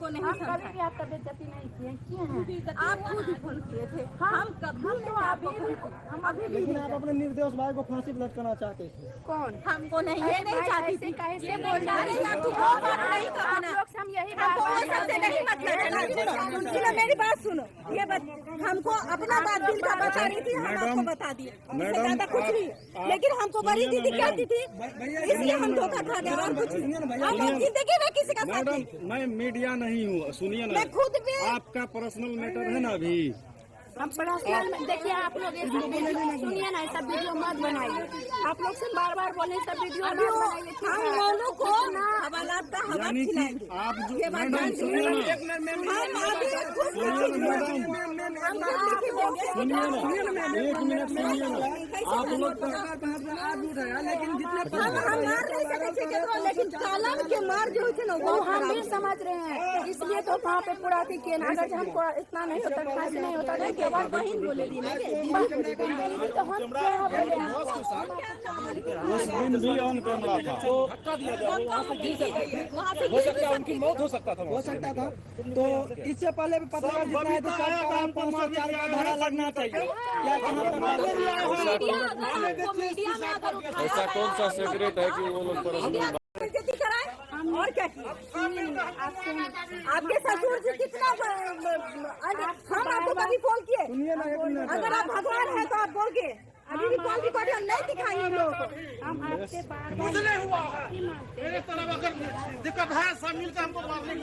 हमको नहीं समझा। कभी आपका बेइज्जती नहीं किए हैं, आप खुद फोन किए थे, हम कभी लेकिन आप अपने निर्दोष भाई को फांसी पर लटकाना चाहते थे। कौन? हमको नहीं, ये नहीं चाहती थी। कैसे बोल रहे हैं? आप बात नहीं करना, हम यही हमको वो सबसे नहीं मतलब है। सुनो मेरी बात सुनो, ये हमको अपना बात दिल का बता रही थी, हम आपको बता दिए, इससे ज्यादा कुछ नहीं। लेकिन हमको बड़ी दीदी कहती थी, इसलिए हम धोखा खा गए और कुछ नहीं। हम जिंदगी में किसी का साथ नहीं। मैडम मैं मीडिया नहीं हूँ, सुनिए ना, मैं खुद भी आपका पर्सनल मैटर है ना अभी। हम पर्सनल देखिए, आप लोग ऐसा सुनिए ना, ऐसा वीडियो मत बनाइए। आप लोग से बार बार बोले सब वीडियो मत बनाइए। हम दोनों को हवालात का हवा यानी कि खिलाएंगे। आप जो ये बात मैडम सुनिए ना, हम आगे खुद सुनिए ना मैडम, हम खुद लिखी देंगे। सुनिए ना, एक मिनट सुनिए ना, आप लोग का लेकिन जितना हम मार नहीं सके थे केकरो, लेकिन कालम के मार जो होते ना वो हम भी समझ रहे हैं, इसलिए तो वहाँ पे पूरा थी कि अगर हमको इतना नहीं होता, फांसी नहीं होता ना, के बाद वही बोले दी ना तो हम क्या बोले? उस दिन भी ऑन कैमरा था, हो सकता है उनकी मौत हो सकता था। तो इससे पहले भी पत्रकार जितना है तो सबका 504 का धारा लगना चाहिए। क्या ऐसा कौन सा सीक्रेट है कि वो लोग पर्सनल और क्या किया? आपके ससुर जी कितना हम आपको कभी फोन किए? अगर आप भगवान है तो आप बोल के अभी भी कौन रिकॉर्ड नहीं दिखाएंगे हम लोगों को। हम आपसे बार कुछ नहीं हुआ है, मेरे तरफ अगर दिक्कत है सब मिलकर हमको मारने की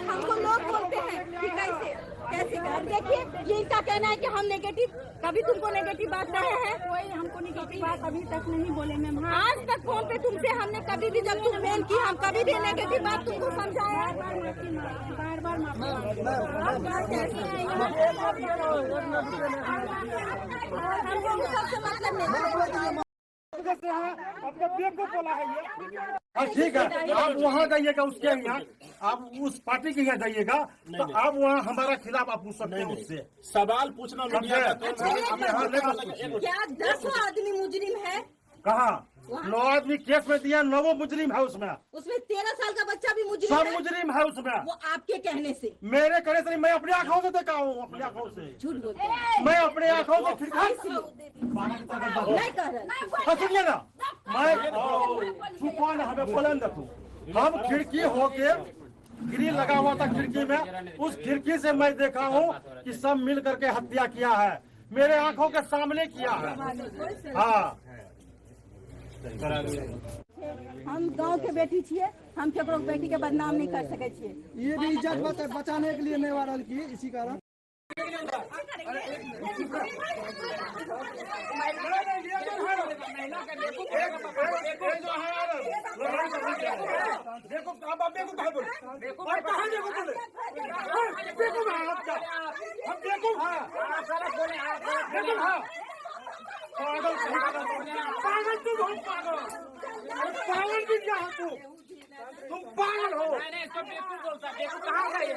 हमको लोग बोलते हैं कि कैसे कैसे कर। देखिए ये इनका कहना है कि हम नेगेटिव, कभी तुमको नेगेटिव बात रहे हैं? कोई हमको नेगेटिव बात अभी तक नहीं बोले मैम। आज तक फोन पे तुमसे हमने कभी भी, जब तुम फोन की, हम कभी भी नेगेटिव बात तुमको समझाया है? बार बार हमको सबसे मतलब नहीं। आपका बेवकूफ बोला है ये। ठीक है, आप वहाँ जाइएगा, उसके यहाँ आप उस पार्टी के यहाँ जाइएगा तो आप वहाँ हमारा खिलाफ आप पूछ सकते हैं उससे सवाल पूछना क्या 10 आदमी मुजरिम है? कहाँ 9 आदमी केस में दिया, 9 मुजरिम है उसमें 13 साल का बच्चा भी मुजरिम सब है। मुजरिम है उसमें। वो आपके कहने से, मेरे कहने से नहीं, मैं अपनी आंखों से देखा हूँ, अपनी आंखों से झूठ बोलते हैं। मैं अपने आंखों से नहीं कह रहे। सुनिए ना, मैं तूफान हमें बुलंद तू, हम खिड़की होके ग्रिल लगा हुआ था खिड़की में, उस खिड़की से मैं देखा हूँ कि सब मिल करके हत्या किया है, मेरे आंखों के सामने किया है। हाँ हम गांव के बेटी छिए, हम केकरो बेटी के बदनाम नहीं कर सके छिए। ये भी इज्जत बचाने के लिए मैं वायरल की, इसी कारण तुम पागल हो। कहाँ गए?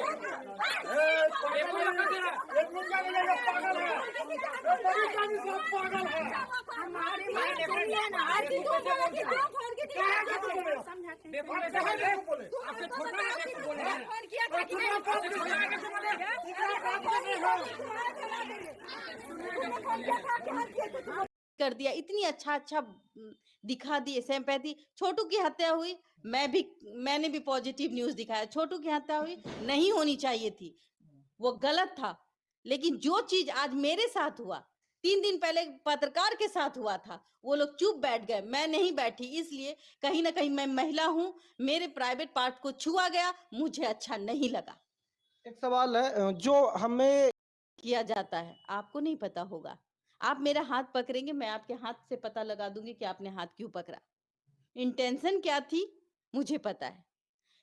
पागल है, पागल है। कर दिया, इतनी अच्छा दिखा दिए सिंपैथी। छोटू की हत्या हुई, मैंने भी पॉजिटिव न्यूज़ दिखाया। छोटू की हत्या हुई, नहीं होनी चाहिए थी, वो गलत था। लेकिन जो चीज आज मेरे साथ हुआ, 3 दिन पहले पत्रकार के साथ हुआ था, वो लोग चुप बैठ गए, मैं नहीं बैठी। इसलिए कहीं ना कहीं मैं महिला हूं, मेरे प्राइवेट पार्ट को छुआ गया, मुझे अच्छा नहीं लगा। एक सवाल है जो हमें किया जाता है, आपको नहीं पता होगा। आप मेरा हाथ पकड़ेंगे, मैं आपके हाथ से पता लगा दूंगी कि आपने हाथ क्यों पकड़ा, इंटेंशन क्या थी मुझे पता है।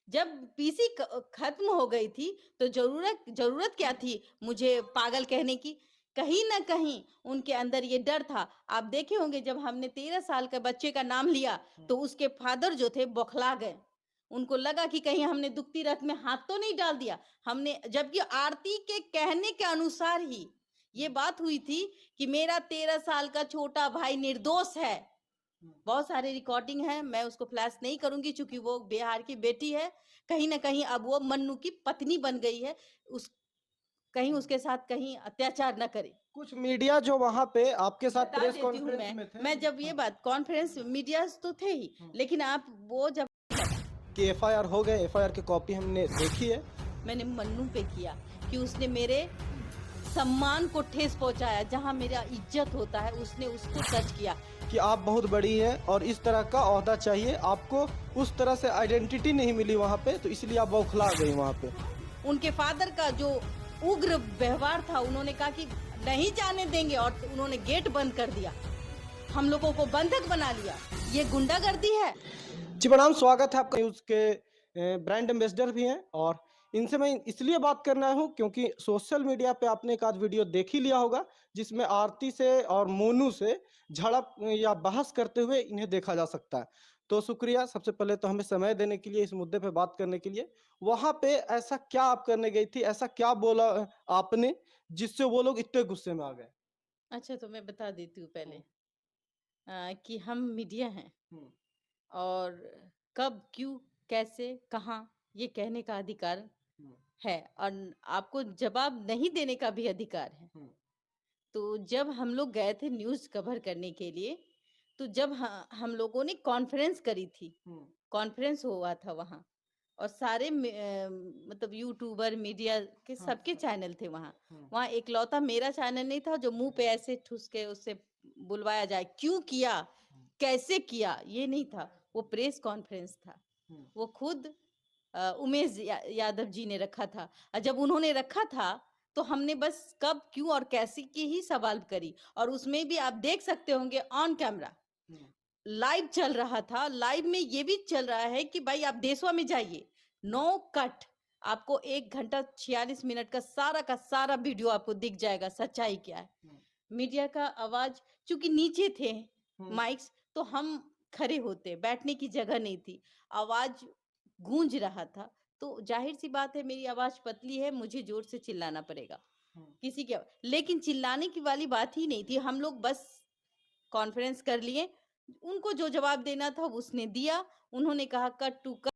जब पीसी खत्म हो गई थी तो जरूरत क्या थी मुझे पागल कहने की? कहीं ना कहीं उनके अंदर ये डर था। आप देखे होंगे जब हमने 13 साल के बच्चे का नाम लिया तो उसके फादर जो थे बौखला गए, उनको लगा कि कहीं हमने दुखती रथ में हाथ तो नहीं डाल दिया हमने, जबकि आरती के कहने के अनुसार ही ये बात हुई थी कि मेरा 13 साल का छोटा भाई निर्दोष है। बहुत सारे रिकॉर्डिंग है, मैं उसको फ्लैश नहीं करूंगी क्योंकि वो बिहार की बेटी है, कहीं ना कहीं अब वो मन्नू की पत्नी बन गई है, उस कहीं उसके साथ कहीं अत्याचार न करे। कुछ मीडिया जो वहाँ पे आपके साथ बता प्रेस देती हूँ कॉन्फ्रेंस में थे, मैं जब ये बात कॉन्फ्रेंस मीडिया तो थे ही, लेकिन आप वो जब कि एफआईआर हो गए, एफआईआर की कॉपी हमने देखी है। मैंने मन्नू पे किया कि उसने मेरे सम्मान को ठेस पहुंचाया, जहां मेरा इज्जत होता है उसने उसको टच किया। कि आप बहुत बड़ी है और इस तरह का ओहदा चाहिए आपको, उस तरह से आइडेंटिटी नहीं मिली वहाँ पे, तो इसलिए आप बौखला गई वहाँ पे। उनके फादर का जो उग्र व्यवहार था, उन्होंने कहा कि नहीं जाने देंगे और उन्होंने गेट बंद कर दिया, हम लोगों को बंधक बना लिया। ये गुंडागर्दी है। जी प्रणाम, स्वागत है आपका। न्यूज़ के ब्रांड एम्बेसडर भी हैं और इनसे मैं इसलिए बात करना हूं क्योंकि सोशल मीडिया पे आपने एक आध वीडियो देख ही लिया होगा जिसमें आरती से और मोनू से झड़प या बहस करते हुए इन्हें देखा जा सकता है। तो शुक्रिया सबसे पहले तो हमें समय देने के लिए, इस मुद्दे पे बात करने के लिए। वहां पे ऐसा क्या आप करने गई थी, ऐसा क्या बोला आपने जिससे वो लोग इतने गुस्से में आ गए? अच्छा, तो मैं बता देती हूँ पहले कि हम मीडिया हैं हम्म, और कब, क्यों, कैसे, कहाँ, ये कहने का अधिकार हम्म, है और आपको जवाब नहीं देने का भी अधिकार है। हम्म, तो जब हम लोग गए थे न्यूज़ कवर करने के लिए, तो जब हम लोगों ने कॉन्फ्रेंस करी थी, हम्म, कॉन्फ्रेंस हुआ था वहाँ और सारे मतलब यूट्यूबर मीडिया के सबके चैनल थे वहाँ। वहाँ एकलौता मेरा चैनल नहीं था जो मुंह पे ऐसे ठुस के उससे बुलवाया जाए, क्यों किया, कैसे किया, ये नहीं था। वो प्रेस कॉन्फ्रेंस था, वो खुद उमेश यादव जी ने रखा था और जब उन्होंने रखा था तो हमने बस कब, क्यों और कैसे की ही सवाल करी और उसमें भी आप देख सकते होंगे ऑन कैमरा लाइव चल रहा था। लाइव में ये भी चल रहा है कि भाई आप देशवा में जाइए, नो कट, आपको 1 घंटा 46 मिनट का सारा वीडियो आपको दिख जाएगा, सच्चाई क्या है। मीडिया का आवाज चूंकि नीचे थे माइक्स, तो हम खड़े होते, बैठने की जगह नहीं थी, आवाज गूंज रहा था, तो जाहिर सी बात है मेरी आवाज पतली है, मुझे जोर से चिल्लाना पड़ेगा किसी के, लेकिन चिल्लाने की वाली बात ही नहीं थी। हम लोग बस कॉन्फ्रेंस कर लिए, उनको जो जवाब देना था उसने दिया, उन्होंने कहा कट टू कट